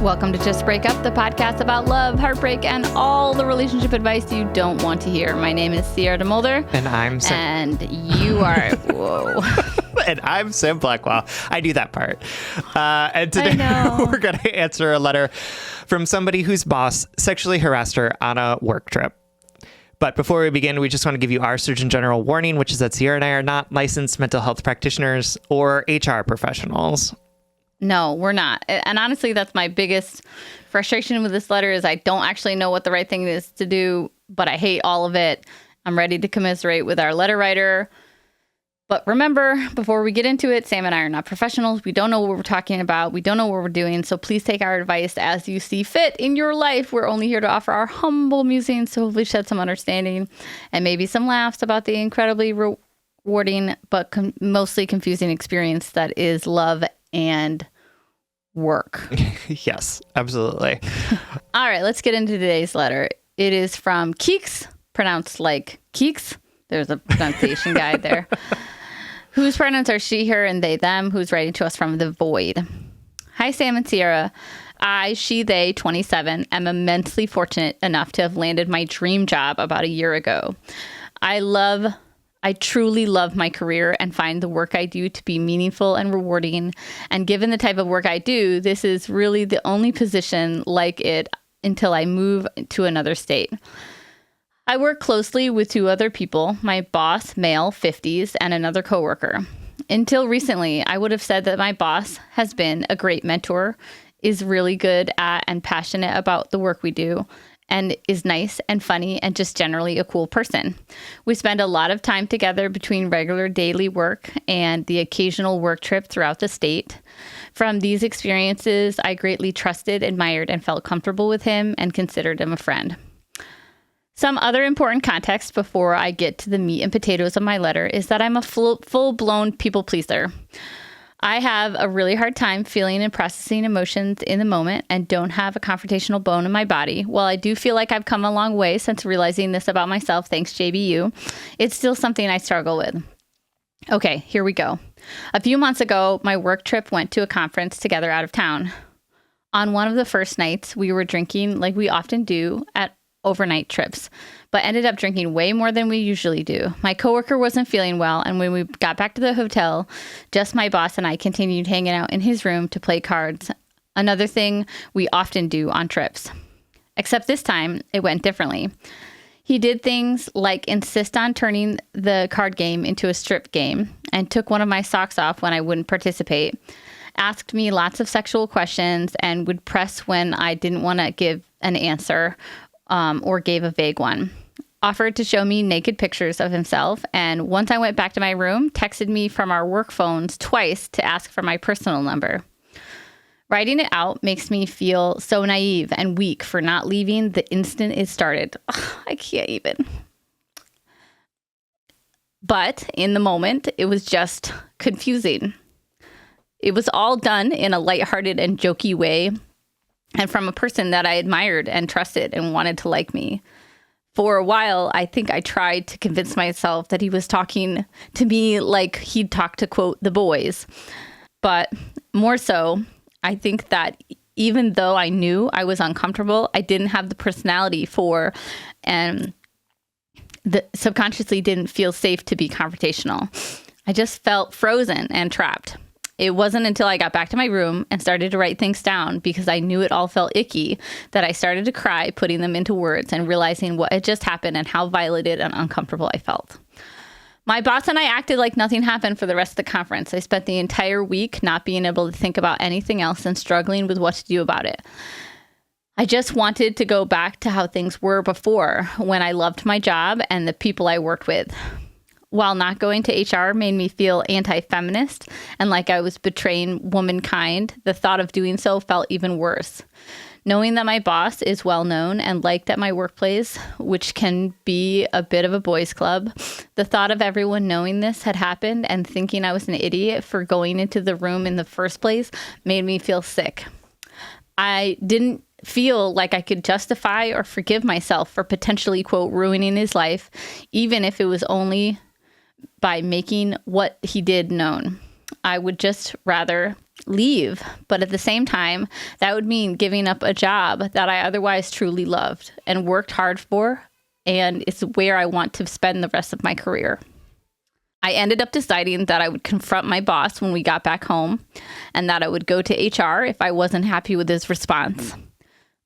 Welcome to Just Break Up, the podcast about love, heartbreak, and all the relationship advice you don't want to hear. My name is Sierra DeMulder. And I'm Sam. And you are, whoa. And I'm Sam Blackwell. I do that part. And today we're going to answer a letter from somebody whose boss sexually harassed her on a work trip. But before we begin, we just want to give you our Surgeon General warning, which is that Sierra and I are not licensed mental health practitioners or HR professionals. No, we're not. And honestly, that's my biggest frustration with this letter is I don't actually know what the right thing is to do, but I hate all of it. I'm ready to commiserate with our letter writer. But remember, before we get into it, Sam and I are not professionals. We don't know what we're talking about. We don't know what we're doing. So please take our advice as you see fit in your life. We're only here to offer our humble musings to hopefully shed some understanding and maybe some laughs about the incredibly rewarding but mostly confusing experience that is love and work. Yes, absolutely. All right, let's get into today's letter. It is from Keeks, pronounced like Keeks. There's a pronunciation guide there. Whose pronouns are she, her, and they, them, who's writing to us from the void. Hi, Sam and Sierra. I, she, they, 27, am immensely fortunate enough to have landed my dream job about a year ago. I truly love my career and find the work I do to be meaningful and rewarding. And given the type of work I do, this is really the only position like it until I move to another state. I work closely with two other people, my boss, male, 50s, and another coworker. Until recently, I would have said that my boss has been a great mentor, is really good at and passionate about the work we do, and is nice and funny and just generally a cool person. We spend a lot of time together between regular daily work and the occasional work trip throughout the state. From these experiences, I greatly trusted, admired, and felt comfortable with him and considered him a friend. Some other important context before I get to the meat and potatoes of my letter is that I'm a full-blown people pleaser. I have a really hard time feeling and processing emotions in the moment and don't have a confrontational bone in my body. While I do feel like I've come a long way since realizing this about myself, thanks JBU, it's still something I struggle with. Okay, here we go. A few months ago, my work trip went to a conference together out of town. On one of the first nights, we were drinking like we often do at overnight trips, but ended up drinking way more than we usually do. My coworker wasn't feeling well, and when we got back to the hotel, just my boss and I continued hanging out in his room to play cards, another thing we often do on trips. Except this time, it went differently. He did things like insist on turning the card game into a strip game, and took one of my socks off when I wouldn't participate, asked me lots of sexual questions, and would press when I didn't want to give an answer, or gave a vague one. Offered to show me naked pictures of himself, and once I went back to my room, texted me from our work phones twice to ask for my personal number. Writing it out makes me feel so naive and weak for not leaving the instant it started. Ugh, I can't even. But in the moment, it was just confusing. It was all done in a lighthearted and jokey way, and from a person that I admired and trusted and wanted to like me. For a while, I think I tried to convince myself that he was talking to me like he'd talk to, quote, the boys. But more so, I think that even though I knew I was uncomfortable, I didn't have the personality for, and subconsciously didn't feel safe to be confrontational. I just felt frozen and trapped. It wasn't until I got back to my room and started to write things down because I knew it all felt icky that I started to cry, putting them into words and realizing what had just happened and how violated and uncomfortable I felt. My boss and I acted like nothing happened for the rest of the conference. I spent the entire week not being able to think about anything else and struggling with what to do about it. I just wanted to go back to how things were before, when I loved my job and the people I worked with. While not going to HR made me feel anti-feminist and like I was betraying womankind, the thought of doing so felt even worse. Knowing that my boss is well known and liked at my workplace, which can be a bit of a boys' club, the thought of everyone knowing this had happened and thinking I was an idiot for going into the room in the first place made me feel sick. I didn't feel like I could justify or forgive myself for potentially, quote, ruining his life, even if it was only by making what he did known. I would just rather leave. But at the same time, that would mean giving up a job that I otherwise truly loved and worked hard for, and it's where I want to spend the rest of my career. I ended up deciding that I would confront my boss when we got back home and that I would go to HR if I wasn't happy with his response.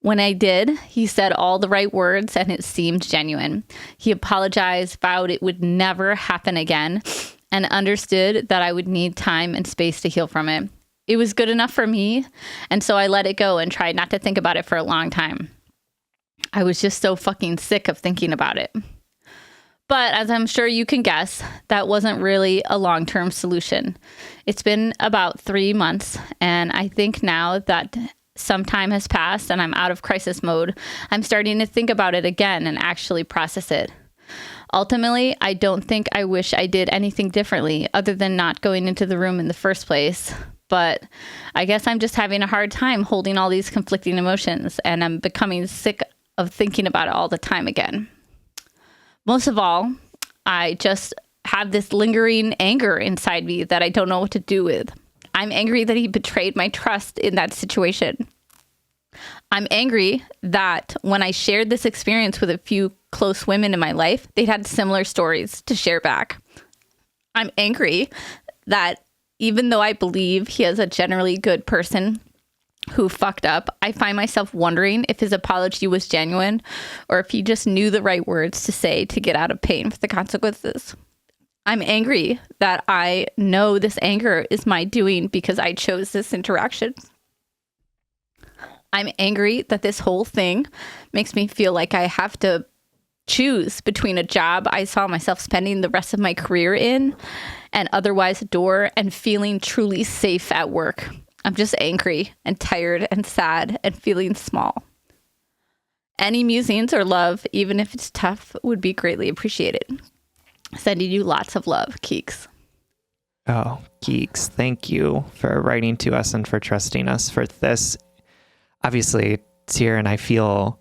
When I did, he said all the right words and it seemed genuine. He apologized, vowed it would never happen again, and understood that I would need time and space to heal from it. It was good enough for me, and so I let it go and tried not to think about it for a long time. I was just so fucking sick of thinking about it. But as I'm sure you can guess, that wasn't really a long-term solution. It's been about 3 months, and I think now that some time has passed and I'm out of crisis mode, I'm starting to think about it again and actually process it. Ultimately, I don't think I wish I did anything differently other than not going into the room in the first place. But I guess I'm just having a hard time holding all these conflicting emotions, and I'm becoming sick of thinking about it all the time again. Most of all, I just have this lingering anger inside me that I don't know what to do with. I'm angry that he betrayed my trust in that situation. I'm angry that when I shared this experience with a few close women in my life, they'd had similar stories to share back. I'm angry that even though I believe he is a generally good person who fucked up, I find myself wondering if his apology was genuine or if he just knew the right words to say to get out of pain for the consequences. I'm angry that I know this anger is my doing because I chose this interaction. I'm angry that this whole thing makes me feel like I have to choose between a job I saw myself spending the rest of my career in and otherwise adore and feeling truly safe at work. I'm just angry and tired and sad and feeling small. Any musings or love, even if it's tough, would be greatly appreciated. Sending you lots of love, Keeks. Oh, Keeks, thank you for writing to us and for trusting us for this. Obviously, Sierra and I feel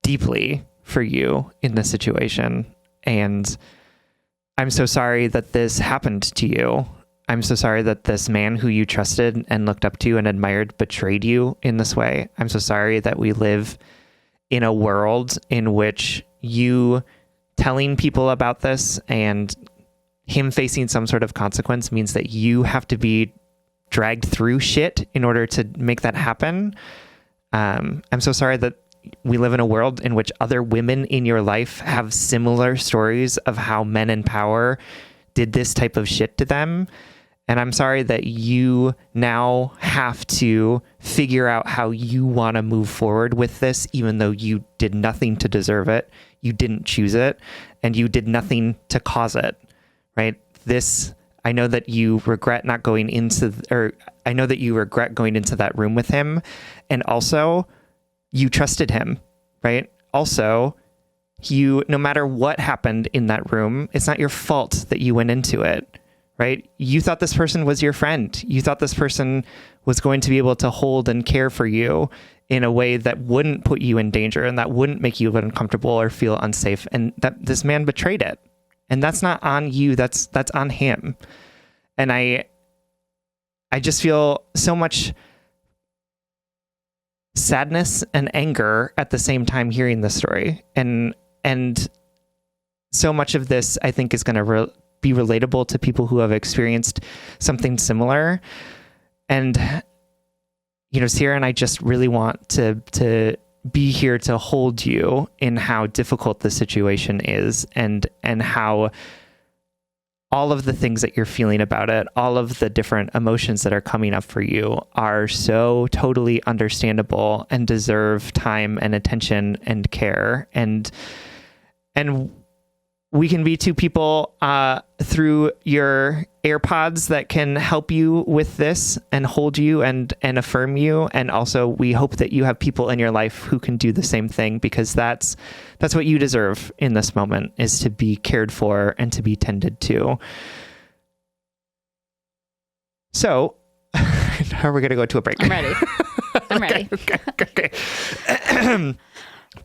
deeply for you in this situation. And I'm so sorry that this happened to you. I'm so sorry that this man who you trusted and looked up to and admired betrayed you in this way. I'm so sorry that we live in a world in which you telling people about this and him facing some sort of consequence means that you have to be dragged through shit in order to make that happen. I'm so sorry that we live in a world in which other women in your life have similar stories of how men in power did this type of shit to them. And I'm sorry that you now have to figure out how you want to move forward with this, even though you did nothing to deserve it. You didn't choose it and you did nothing to cause it, right? I know that you regret not going into, or I know that you regret going into that room with him. And also you trusted him, right? Also, no matter what happened in that room, it's not your fault that you went into it. Right? You thought this person was your friend. You thought this person was going to be able to hold and care for you in a way that wouldn't put you in danger and that wouldn't make you uncomfortable or feel unsafe. And that this man betrayed it. And that's not on you. That's on him. And I just feel so much sadness and anger at the same time hearing this story. And so much of this, I think, is going to be relatable to people who have experienced something similar. And, Sierra and I just really want to be here to hold you in how difficult the situation is and how all of the things that you're feeling about it, all of the different emotions that are coming up for you are so totally understandable and deserve time and attention and care. And we can be two people through your AirPods that can help you with this and hold you and affirm you. And also we hope that you have people in your life who can do the same thing, because that's what you deserve in this moment, is to be cared for and to be tended to. So are we going to go to a break? I'm ready. I'm ready. Okay.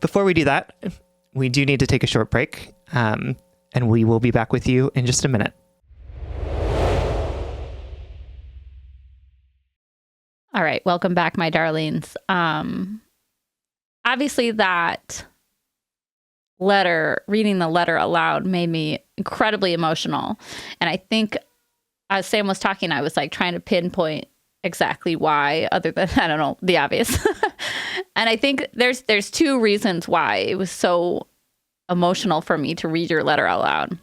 Before we do that, we do need to take a short break. And we will be back with you in just a minute. All right. Welcome back, my darlings. Obviously that reading the letter aloud made me incredibly emotional. And I think as Sam was talking, I was like trying to pinpoint exactly why, other than, I don't know, the obvious. And I think there's two reasons why it was so emotional for me to read your letter out loud.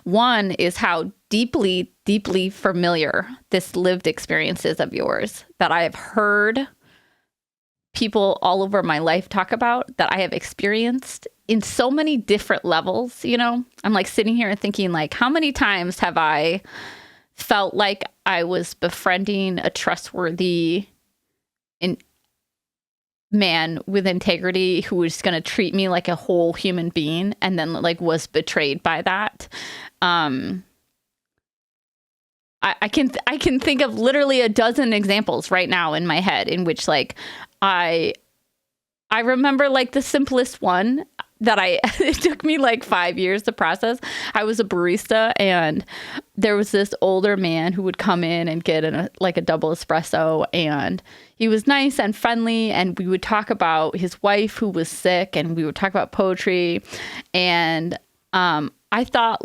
One is how deeply, deeply familiar this lived experience is of yours, that I have heard people all over my life talk about, that I have experienced in so many different levels. You know, I'm like sitting here and thinking, like, how many times have I felt like I was befriending a trustworthy man with integrity who was going to treat me like a whole human being, and then like was betrayed by that. I can think of literally a dozen examples right now in my head in which like I remember like the simplest one that it took me like 5 years to process. I was a barista, and there was this older man who would come in and get a double espresso, and he was nice and friendly, and we would talk about his wife who was sick, and we would talk about poetry. And I thought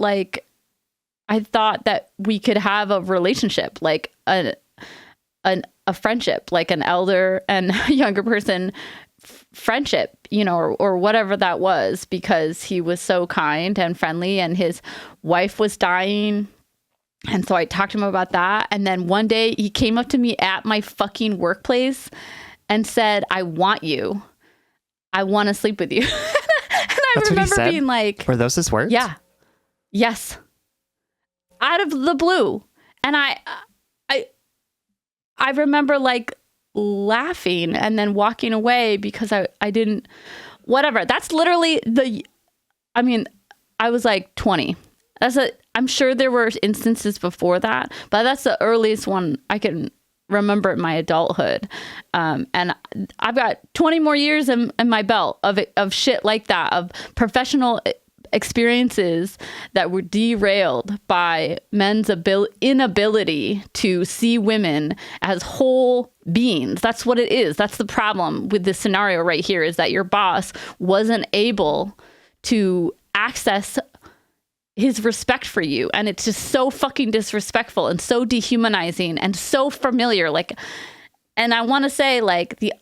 that we could have a relationship, like a friendship, like an elder and younger person friendship, you know, or whatever that was, because he was so kind and friendly, and his wife was dying. And so I talked to him about that. And then one day he came up to me at my fucking workplace and said, "I want you. I want to sleep with you." And I remember being like, were those his words? Yeah. Yes. Out of the blue. And I remember like laughing and then walking away because I didn't, whatever. That's literally I was like 20. I'm sure there were instances before that, but that's the earliest one I can remember in my adulthood. And I've got 20 more years in my belt of shit like that, of professional experiences that were derailed by men's inability to see women as whole beings. That's what it is. That's the problem with this scenario right here, is that your boss wasn't able to access his respect for you. And it's just so fucking disrespectful and so dehumanizing and so familiar. Like, and I want to say, like, the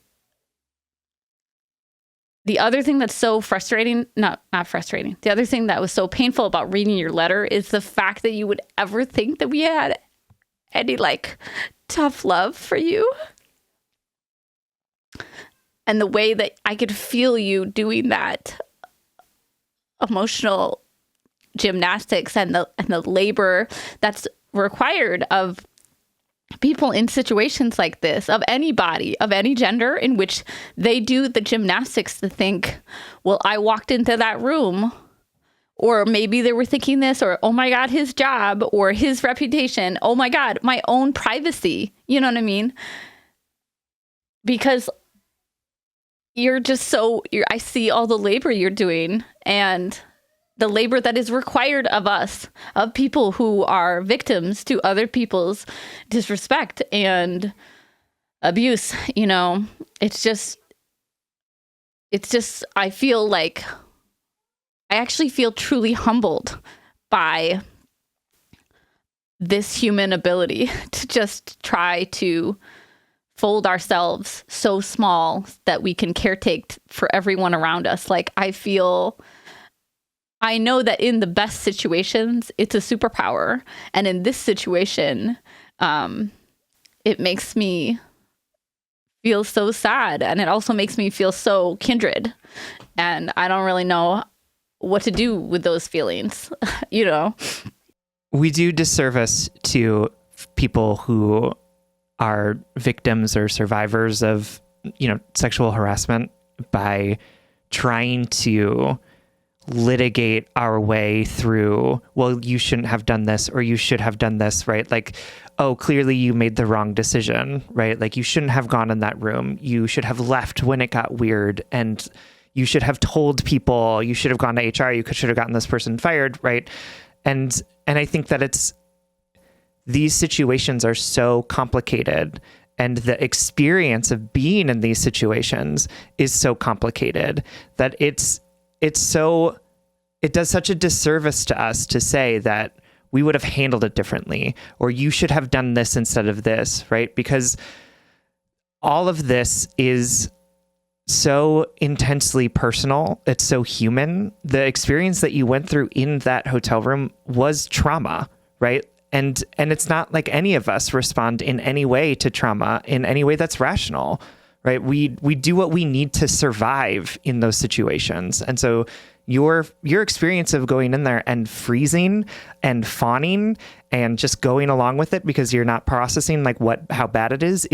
other thing that's so frustrating, not frustrating, the other thing that was so painful about reading your letter is the fact that you would ever think that we had any like tough love for you. And the way that I could feel you doing that emotional gymnastics and the labor that's required of people in situations like this, of any body, of any gender, in which they do the gymnastics to think, well, I walked into that room, or maybe they were thinking this, or, oh my God, his job, or his reputation, oh my God, my own privacy. You know what I mean? Because you're just I see all the labor you're doing, and the labor that is required of us, of people who are victims to other people's disrespect and abuse. You know, it's just, I feel like I actually feel truly humbled by this human ability to just try to fold ourselves so small that we can caretake for everyone around us. Like, I know that in the best situations, it's a superpower. And in this situation, it makes me feel so sad. And it also makes me feel so kindred. And I don't really know what to do with those feelings, you know? We do disservice to people who are victims or survivors of, you know, sexual harassment by trying to litigate our way through, well, you shouldn't have done this, or you should have done this, right? Like, oh, clearly you made the wrong decision, right? Like, you shouldn't have gone in that room. You should have left when it got weird, and you should have told people, you should have gone to HR, you should have gotten this person fired, right? And I think that these situations are so complicated, and the experience of being in these situations is so complicated that it does such a disservice to us to say that we would have handled it differently, or you should have done this instead of this, right? Because all of this is so intensely personal. It's so human. The experience that you went through in that hotel room was trauma, right? And it's not like any of us respond in any way to trauma in any way that's rational, right? We do what we need to survive in those situations. And so your experience of going in there and freezing and fawning and just going along with it because you're not processing like how bad it is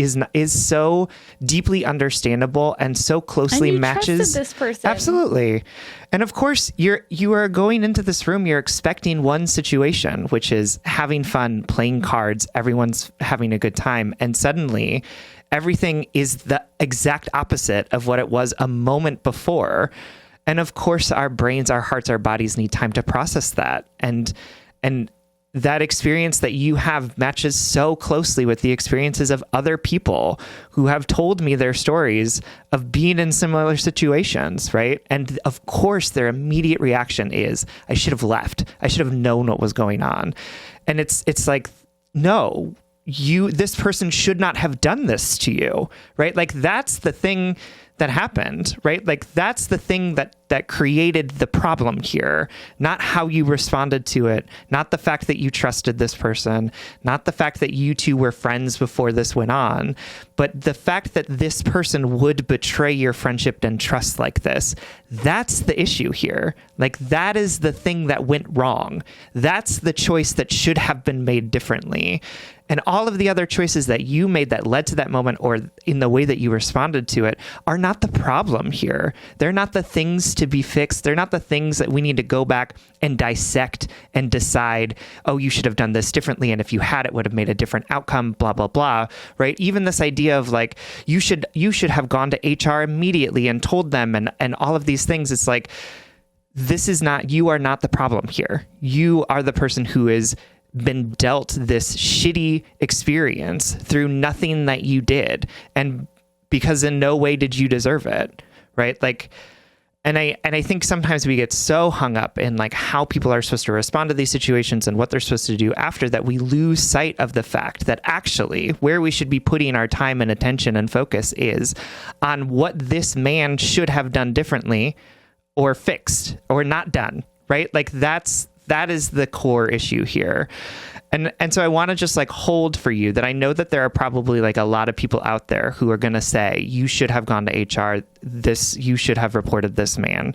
so deeply understandable and so closely and you matches trusted this person. Absolutely. And of course you are going into this room, you're expecting one situation, which is having fun, playing cards, everyone's having a good time, and suddenly everything is the exact opposite of what it was a moment before. And of course, our brains, our hearts, our bodies need time to process that. And that experience that you have matches so closely with the experiences of other people who have told me their stories of being in similar situations, right? And of course, their immediate reaction is, I should have left. I should have known what was going on. And it's like, no, this person should not have done this to you, right? Like that's the thing that happened, right? Like that's the thing that created the problem here, not how you responded to it, not the fact that you trusted this person, not the fact that you two were friends before this went on, but the fact that this person would betray your friendship and trust like this. That's the issue here. Like that is the thing that went wrong. That's the choice that should have been made differently. And all of the other choices that you made that led to that moment or in the way that you responded to it are not the problem here. They're not the things to be fixed. They're not the things that we need to go back and dissect and decide, oh, you should have done this differently. And if you had, it would have made a different outcome, blah, blah, blah, right? Even this idea of like, you should have gone to HR immediately and told them and all of these things. It's like, you are not the problem here. You are the person who is been dealt this shitty experience through nothing that you did, and because in no way did you deserve it, right? Like, and I think sometimes we get so hung up in like how people are supposed to respond to these situations and what they're supposed to do after that we lose sight of the fact that actually where we should be putting our time and attention and focus is on what this man should have done differently or fixed or not done, right? Like that is the core issue here. And so I want to just like hold for you that I know that there are probably like a lot of people out there who are going to say, you should have gone to HR, you should have reported this man.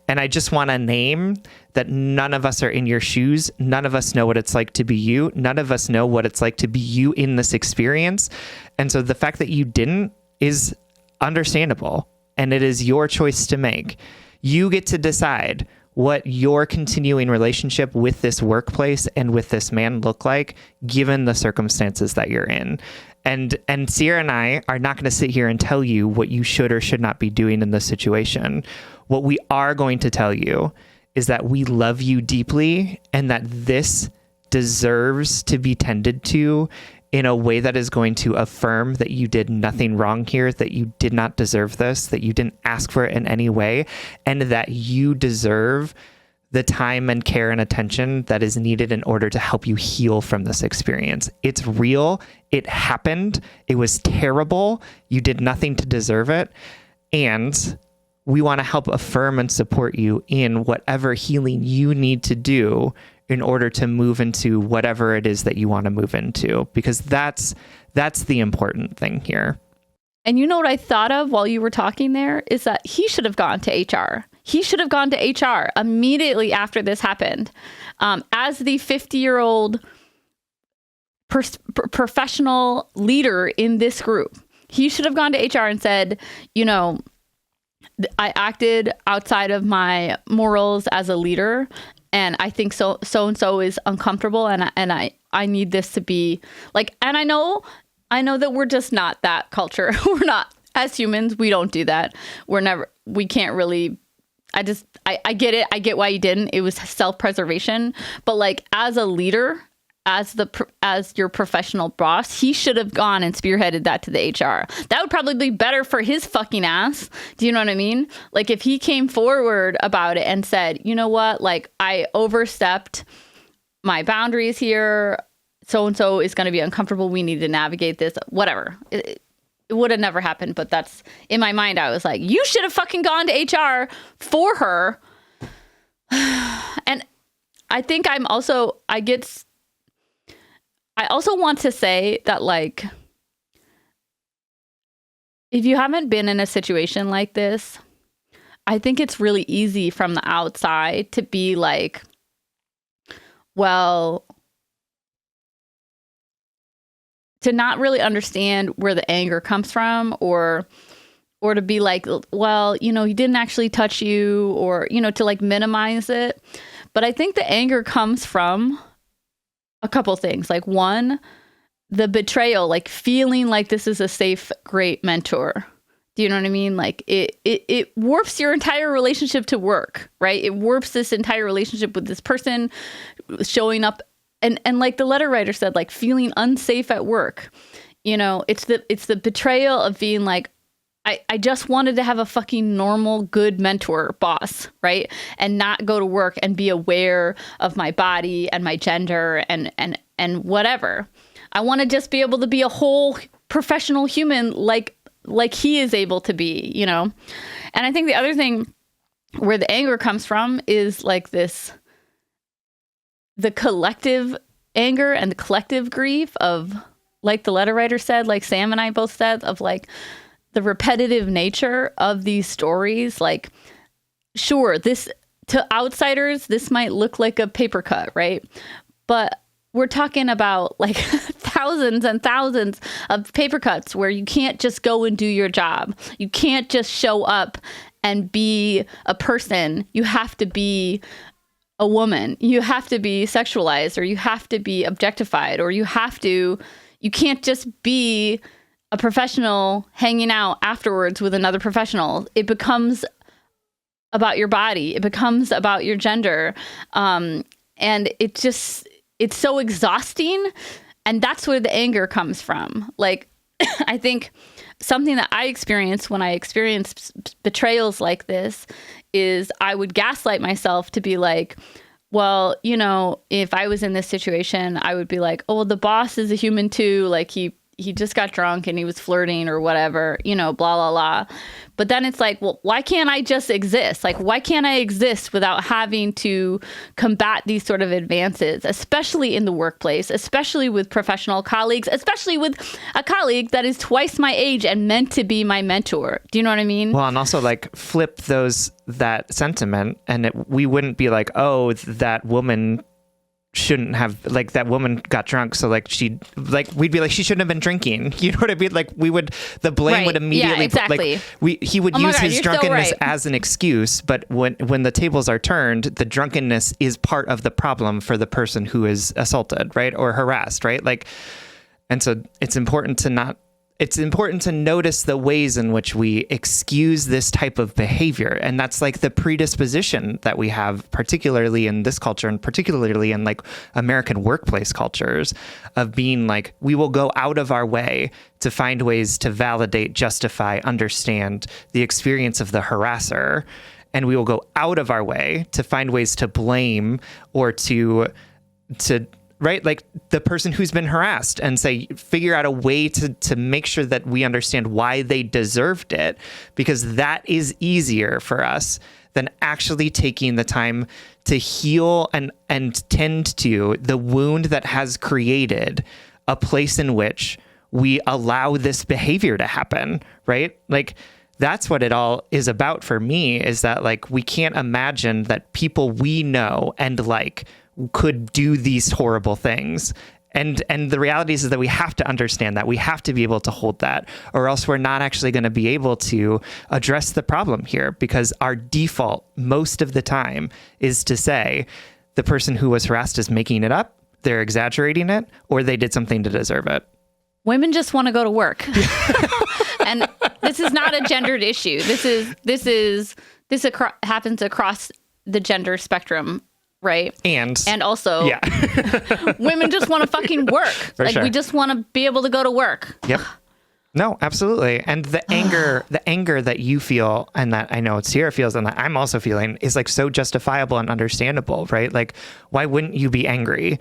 And I just want to name that none of us are in your shoes. None of us know what it's like to be you. None of us know what it's like to be you in this experience. And so the fact that you didn't is understandable, and it is your choice to make. You get to decide what your continuing relationship with this workplace and with this man look like, given the circumstances that you're in. And Sierra and I are not going to sit here and tell you what you should or should not be doing in this situation. What we are going to tell you is that we love you deeply and that this deserves to be tended to in a way that is going to affirm that you did nothing wrong here, that you did not deserve this, that you didn't ask for it in any way, and that you deserve the time and care and attention that is needed in order to help you heal from this experience. It's real. It happened. It was terrible. You did nothing to deserve it. And we want to help affirm and support you in whatever healing you need to do in order to move into whatever it is that you want to move into, because that's the important thing here. And you know what I thought of while you were talking there is that he should have gone to HR. He should have gone to HR immediately after this happened. As the 50-year-old professional leader in this group, he should have gone to HR and said, you know, I acted outside of my morals as a leader, and I think so and so is uncomfortable, and I need this to be like. And I know that we're just not that culture. We're not, as humans, we don't do that. We can't really. I get it. I get why you didn't. It was self-preservation. But like as a leader, as your professional boss, he should have gone and spearheaded that to the HR. That would probably be better for his fucking ass. Do you know what I mean? Like if he came forward about it and said, you know what, like I overstepped my boundaries here. So-and-so is going to be uncomfortable. We need to navigate this, whatever. It would have never happened. But that's in my mind. I was like, you should have fucking gone to HR for her. And I think I also want to say that, like, if you haven't been in a situation like this, I think it's really easy from the outside to be like, well, to not really understand where the anger comes from, or to be like, well, you know, he didn't actually touch you, or, you know, to like minimize it. But I think the anger comes from a couple things. Like one, the betrayal, like feeling like this is a safe, great mentor. Do you know what I mean? Like it warps your entire relationship to work, right? It warps this entire relationship with this person showing up. And like the letter writer said, like feeling unsafe at work. You know, it's the betrayal of being like, I just wanted to have a fucking normal, good mentor boss, right? And not go to work and be aware of my body and my gender and whatever. I want to just be able to be a whole professional human like he is able to be, you know? And I think the other thing where the anger comes from is like this, the collective anger and the collective grief of, like the letter writer said, like Sam and I both said, of like, the repetitive nature of these stories. Like, sure, this to outsiders, this might look like a paper cut, right? But we're talking about like thousands and thousands of paper cuts where you can't just go and do your job. You can't just show up and be a person. You have to be a woman. You have to be sexualized, or you have to be objectified, or you can't just be a professional hanging out afterwards with another professional. It becomes about your body. It becomes about your gender. And it's so exhausting. And that's where the anger comes from. Like, I think something that I experienced when I experienced betrayals like this is I would gaslight myself to be like, well, you know, if I was in this situation, I would be like, oh, well, the boss is a human too. Like he just got drunk and he was flirting or whatever, you know, blah, blah, blah. But then it's like, well, why can't I just exist? Like, why can't I exist without having to combat these sort of advances, especially in the workplace, especially with professional colleagues, especially with a colleague that is twice my age and meant to be my mentor? Do you know what I mean? Well, and also like flip that sentiment, and we wouldn't be like, oh, that woman shouldn't have, like, that woman got drunk, so like we'd be like, she shouldn't have been drinking, you know what I mean? Like the blame would immediately, exactly. He would use his drunkenness as an excuse, but when the tables are turned, the drunkenness is part of the problem for the person who is assaulted, right, or harassed, right? Like, and so it's important to notice the ways in which we excuse this type of behavior. And that's like the predisposition that we have, particularly in this culture and particularly in like American workplace cultures, of being like, we will go out of our way to find ways to validate, justify, understand the experience of the harasser. And we will go out of our way to find ways to blame or to right? Like the person who's been harassed, and say, figure out a way to make sure that we understand why they deserved it, because that is easier for us than actually taking the time to heal and tend to the wound that has created a place in which we allow this behavior to happen, right? Like, that's what it all is about for me, is that like, we can't imagine that people we know and like could do these horrible things. And the reality is that we have to understand that. We have to be able to hold that, or else we're not actually going to be able to address the problem here, because our default most of the time is to say the person who was harassed is making it up, they're exaggerating it, or they did something to deserve it. Women just want to go to work. And this is not a gendered issue. This happens across the gender spectrum right? And also, yeah. women just want to fucking work. For sure. We just want to be able to go to work. Yep. No, absolutely. And the anger that you feel and that I know Sierra feels and that I'm also feeling is like so justifiable and understandable, right? Like, why wouldn't you be angry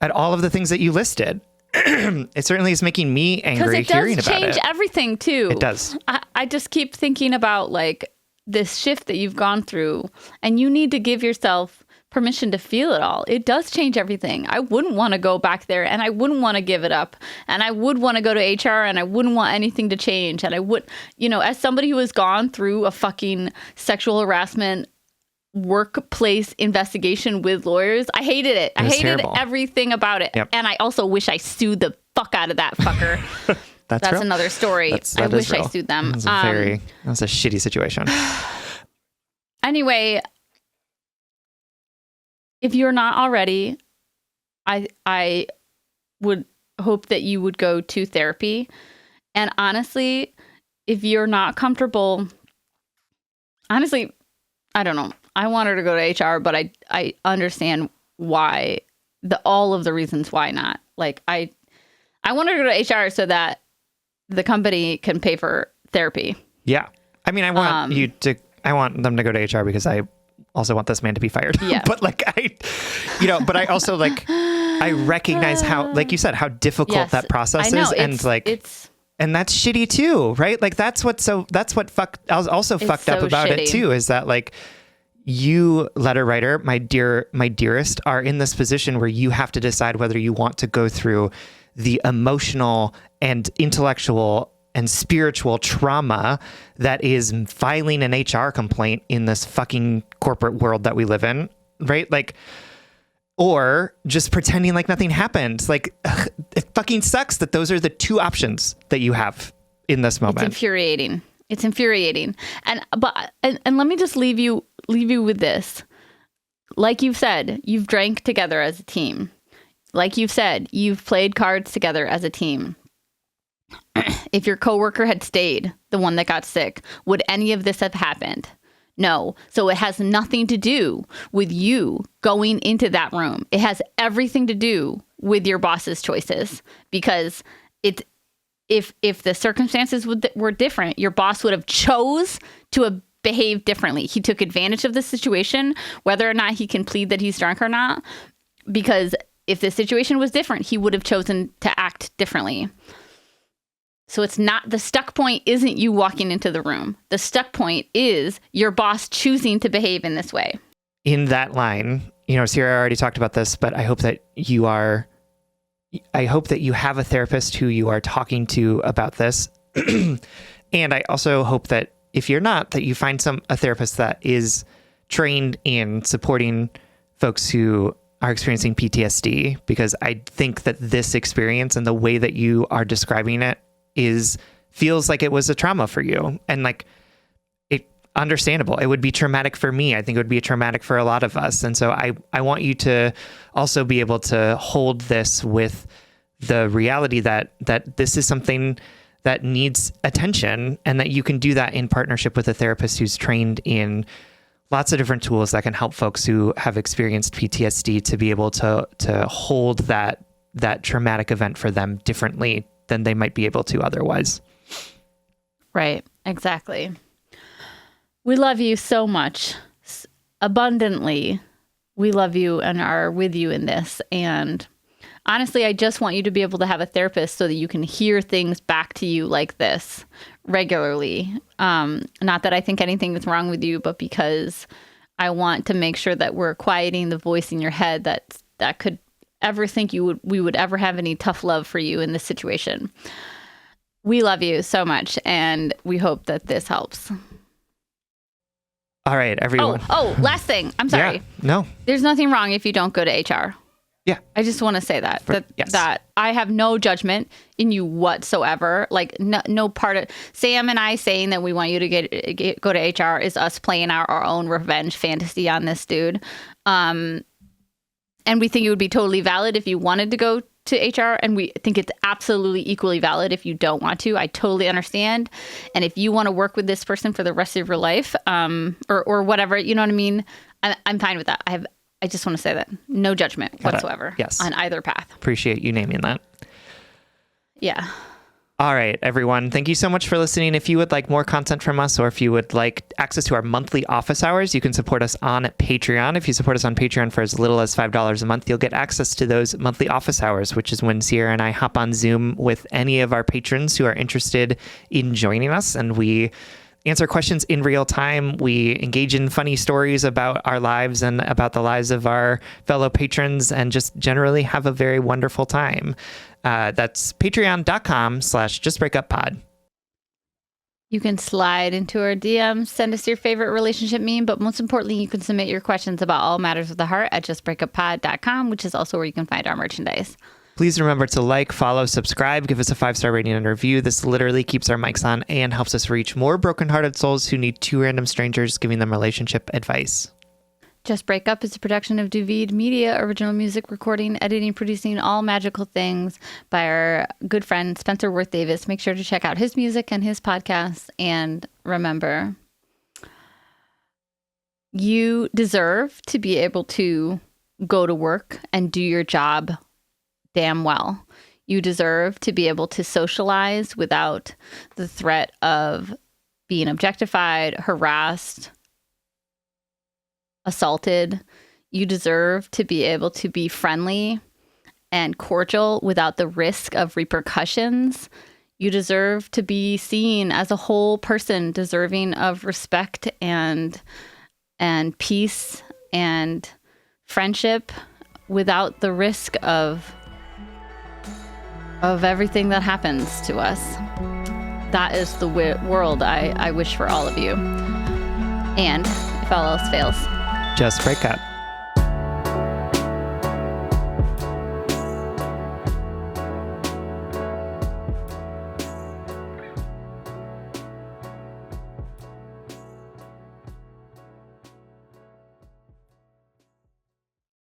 at all of the things that you listed? It certainly is making me angry hearing about it. It does change everything too. It does. I just keep thinking about like this shift that you've gone through, and you need to give yourself permission to feel it all. It does change everything. I wouldn't want to go back there, and I wouldn't want to give it up, and I would want to go to HR, and I wouldn't want anything to change. And I would, as somebody who has gone through a fucking sexual harassment workplace investigation with lawyers, I hated it. I hated terrible. Everything about it. Yep. And I also wish I sued the fuck out of that fucker. That's real. another story. I wish I sued them. That's a shitty situation. Anyway, if you're not already, I would hope that you would go to therapy. And honestly, if you're not comfortable, honestly, I don't know. I want her to go to HR, but I understand why, all of the reasons why not. Like I want her to go to HR so that the company can pay for therapy. Yeah. I mean, I want them to go to HR because I also want this man to be fired. Yeah. But like but I also like, I recognize how, like you said, how difficult that process is. And and that's shitty too, right? Like I was also fucked up about it too, is that like you, letter writer, my dearest, are in this position where you have to decide whether you want to go through the emotional and intellectual and spiritual trauma that is filing an HR complaint in this fucking corporate world that we live in, right? Like, or just pretending like nothing happened. Like, it fucking sucks that those are the two options that you have in this moment. It's infuriating. And let me just leave you with this. Like you've said, you've drank together as a team. Like you've said, you've played cards together as a team. If your coworker had stayed, the one that got sick, would any of this have happened? No. So it has nothing to do with you going into that room. It has everything to do with your boss's choices, because if the circumstances were different, your boss would have chose to have behaved differently. He took advantage of the situation, whether or not he can plead that he's drunk or not, because if the situation was different, he would have chosen to act differently. So it's not, the stuck point isn't you walking into the room. The stuck point is your boss choosing to behave in this way. In that line, Sierra already talked about this, but I hope that you have a therapist who you are talking to about this. And I also hope that if you're not, that you find a therapist that is trained in supporting folks who are experiencing PTSD, because I think that this experience and the way that you are describing it feels like it was a trauma for you, and like it understandable. It would be traumatic for me. I think it would be traumatic for a lot of us. And so I want you to also be able to hold this with the reality that this is something that needs attention, and that you can do that in partnership with a therapist who's trained in lots of different tools that can help folks who have experienced PTSD to be able to hold that traumatic event for them differently than they might be able to otherwise. Right. Exactly. We love you so much. Abundantly. We love you and are with you in this. And honestly, I just want you to be able to have a therapist so that you can hear things back to you like this regularly. Not that I think anything is wrong with you, but because I want to make sure that we're quieting the voice in your head that could ever think we would ever have any tough love for you in this situation. We love you so much, and we hope that this helps. All right, everyone. Oh, last thing. I'm sorry. Yeah, no. There's nothing wrong if you don't go to HR. Yeah. I just want to say that I have no judgment in you whatsoever. Like no part of Sam and I saying that we want you to go to HR is us playing our own revenge fantasy on this dude. And we think it would be totally valid if you wanted to go to HR, and we think it's absolutely equally valid if you don't want to. I totally understand. And if you want to work with this person for the rest of your life, or whatever, you know what I mean? I'm fine with that. I I just want to say that. No judgment whatsoever on either path. Appreciate you naming that. Yeah. All right, everyone. Thank you so much for listening. If you would like more content from us, or if you would like access to our monthly office hours, you can support us on Patreon. If you support us on Patreon for as little as $5 a month, you'll get access to those monthly office hours, which is when Sierra and I hop on Zoom with any of our patrons who are interested in joining us. And we answer questions in real time. We engage in funny stories about our lives and about the lives of our fellow patrons, and just generally have a very wonderful time. That's patreon.com/justbreakuppod. You can slide into our DMs, send us your favorite relationship meme, but most importantly, you can submit your questions about all matters of the heart at justbreakuppod.com, which is also where you can find our merchandise. Please remember to like, follow, subscribe, give us a 5-star rating and review. This literally keeps our mics on and helps us reach more brokenhearted souls who need two random strangers giving them relationship advice. Just Break Up is a production of Duvid Media, original music, recording, editing, producing, all magical things by our good friend Spencer Worth Davis. Make sure to check out his music and his podcast. And remember, you deserve to be able to go to work and do your job damn well. You deserve to be able to socialize without the threat of being objectified, harassed, assaulted. You deserve to be able to be friendly and cordial without the risk of repercussions. You deserve to be seen as a whole person deserving of respect and peace and friendship without the risk of everything that happens to us. That is the world I wish for all of you. And if all else fails, just break up.